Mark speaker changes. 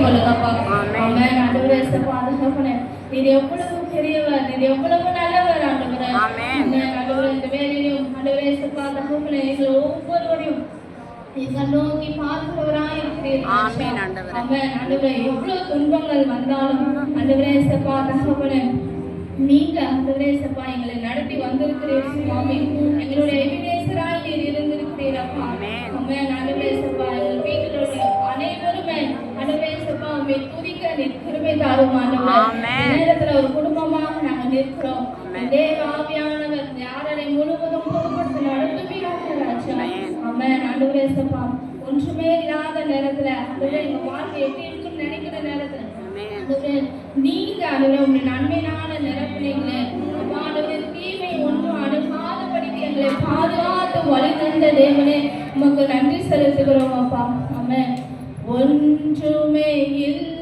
Speaker 1: நிரப்பிக் கொள்ளுங்கப்பா. ஆமென். ஆண்டவரே இயேசுப்பா தகப்பனே, நீர் எவ்வளவு பெரியவர், நீர் எவ்வளவு நல்லவர் ஆண்டவரே. ஆமென். ஆண்டவரே இந்த வேளையிலும் ஆண்டவரே இயேசுப்பா தகப்பனே, எங்கள் ஒவ்வொருவரையும் நீங்கள் நோக்கி பார்க்கிறவராய் இருக்கிறீர்கள். ஆமென் ஆண்டவரே. ஆமென் ஆண்டவரே, எவ்வளவு துன்பங்கள் வந்தாலும் ஆண்டவரே இயேசுப்பா தகப்பனே, நீங்க ஆண்டவரே இயேசுப்பா எங்களை நடத்தி வந்திருக்கிறீர் சுவாமி. எங்களுடைய எபினேசராய் நீர் இருந்திருக்கிறீர் அப்பா. ஆமென் ஆண்டவரே இயேசுப்பா, எங்கள் வீட்டில் உள்ள அனைவருமே ஆண்டவரே இயேசுப்பா உம்மை துதிக்க நீர் கிருபை தாரும் ஆண்டவரே. நேரத்துல ஒரு குடும்பமாக நாங்கள் நிற்கிறோம். தேவ ஆவியானவர் யாரை முழுவதும் பொறுப்படுத்தி நடத்துவீராக ராஜா. ஆமென் ஆண்டவரே இயேசுப்பா, ஒன்றுமே இல்லாத நேரத்துல ஆண்டவரே எங்க வாழ்க்கை எப்படி இருக்குன்னு நினைக்கிற நேரத்துல ஆண்டவரே நீங்க ஆண்டவரே உங்களுடைய நன்மையான நிரப்பினீங்களே ஆண்டவரே, தீமை ஒன்றும் அணுகாதபடிக்கு எங்களை பாதுகாத்து வழி தந்த தேவனே உமக்கு நன்றி செலுத்துகிறோம் அப்பா. ஆமென். ஒன்றுமே இல்லை